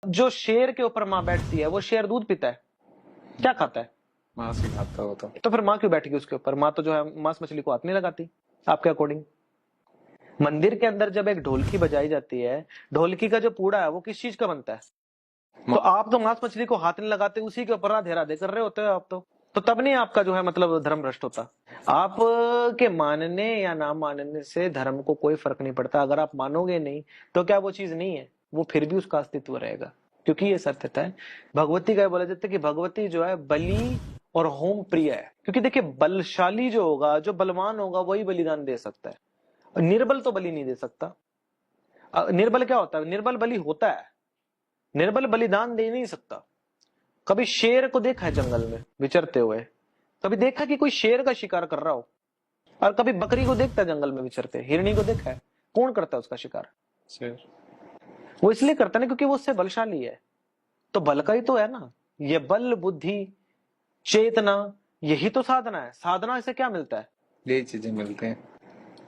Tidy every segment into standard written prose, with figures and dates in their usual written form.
जो शेर के ऊपर माँ बैठती है, वो शेर दूध पीता है, क्या खाता है? मांस ही खाता हो तो फिर माँ क्यों बैठेगी उसके ऊपर? माँ तो जो है मांस मछली को हाथ नहीं लगाती आपके अकॉर्डिंग। मंदिर के अंदर जब एक ढोलकी बजाई जाती है, ढोलकी का जो पूड़ा है वो किस चीज का बनता है? तो आप तो मांस मछली को हाथ नहीं लगाते, उसी के ऊपर राधे राधे कर रहे होते हो आप तो तब नहीं आपका जो है मतलब धर्म भ्रष्ट होता। आप के मानने या ना मानने से धर्म को कोई फर्क नहीं पड़ता। अगर आप मानोगे नहीं तो क्या वो चीज नहीं है? वो फिर भी उसका अस्तित्व रहेगा, क्योंकि ये सत्यता है। भगवती का बोला जाता है कि भगवती जो है बलि और होम प्रिय है, क्योंकि देखिए बलशाली जो होगा, जो बलवान होगा, वही बलिदान दे सकता है। निर्बल तो बलि नहीं दे सकता। निर्बल क्या होता है? निर्बल बलि होता है, निर्बल बलिदान दे नहीं सकता। कभी शेर को देखा है जंगल में विचरते हुए? कभी देखा कि कोई शेर का शिकार कर रहा हो? और कभी बकरी को देखता है जंगल में विचरते? हिरनी को देखा है? कौन करता है उसका शिकार? शेर। वो इसलिए करता है ना क्योंकि वो उससे बलशाली है। तो बल का ही तो है ना, ये बल बुद्धि चेतना, यही तो साधना है। साधना से क्या मिलता है? यही चीजें मिलते हैं।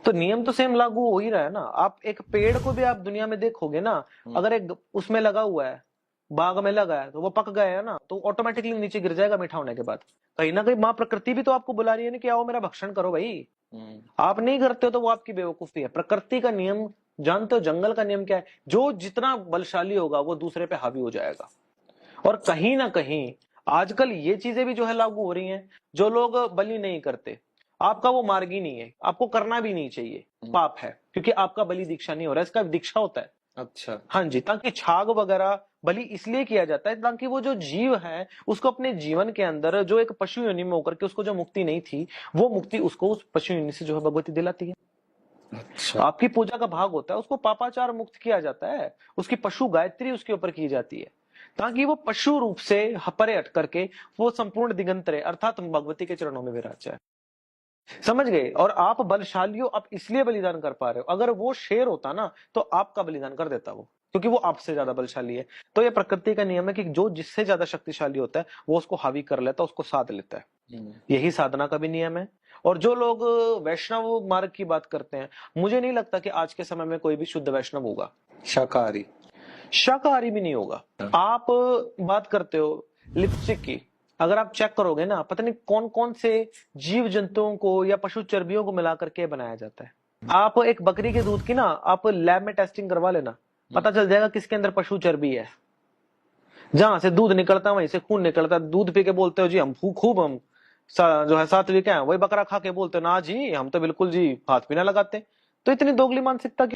तो नियम तो सेम लागू हो ही रहा है ना। आप एक पेड़ को भी आप दुनिया में देखोगे ना, अगर एक उसमें लगा हुआ है, बाग में लगा है, तो वो पक गया है ना, तो ऑटोमेटिकली नीचे गिर जाएगा मीठा होने के बाद। कहीं ना कहीं माँ प्रकृति भी तो आपको बुला रही है ना कि आओ मेरा भक्षण करो भाई। आप नहीं करते हो तो वो आपकी बेवकूफी है। प्रकृति का नियम जानते हो? जंगल का नियम क्या है? जो जितना बलशाली होगा वो दूसरे पे हावी हो जाएगा। और कहीं ना कहीं आजकल ये चीजें भी जो है लागू हो रही हैं। जो लोग बलि नहीं करते, आपका वो मार्ग ही नहीं है, आपको करना भी नहीं चाहिए, पाप है, क्योंकि आपका बलि दीक्षा नहीं हो रहा है, इसका दीक्षा होता है। अच्छा। हाँ जी, ताकि छाग वगैरह बलि इसलिए किया जाता है ताकि वो जो जीव है उसको अपने जीवन के अंदर जो एक पशु योनि में होकर के उसको जो मुक्ति नहीं थी, वो मुक्ति उसको उस पशु योनि से जो है भगवती दिलाती है। अच्छा। आपकी पूजा का भाग होता है, उसको पापाचार मुक्त किया जाता है, उसकी पशु गायत्री उसके ऊपर की जाती है, ताकि वो पशु रूप से परे हट करके वो संपूर्ण दिगंतरे अर्थात भगवती के चरणों में विराज जाए। समझ गए? और आप बलशाली हो, आप इसलिए बलिदान कर पा रहे हो। अगर वो शेर होता ना तो आपका बलिदान कर देता वो, क्योंकि वो आपसे ज्यादा बलशाली है। तो ये प्रकृति का नियम है कि जो जिससे ज्यादा शक्तिशाली होता है वो उसको हावी कर लेता है, उसको साध लेता है। यही साधना का भी नियम है। और जो लोग वैष्णव मार्ग की बात करते हैं, मुझे नहीं लगता कि आज के समय में कोई भी शुद्ध वैष्णव होगा। शाकाहारी। शाकाहारी भी नहीं होगा। आप बात करते हो लिपस्टिक की, अगर आप चेक करोगे ना, पता नहीं कौन कौन से जीव जंतुओं को या पशु चर्बियों को मिला करके बनाया जाता है। आप एक बकरी के दूध की ना आप लैब में टेस्टिंग करवा लेना, पता चल जाएगा किसके अंदर पशु चर्बी है। जहां से दूध निकलता है वहीं से खून निकलता है। दूध पी के बोलते हो जी हम खूब हम जो है सात्विक हैं, वही बकरा खा के बोलते हो ना जी हम तो बिल्कुल जी हाथ भी ना लगाते। तो इतनी दोगली मानसिकता क्यों?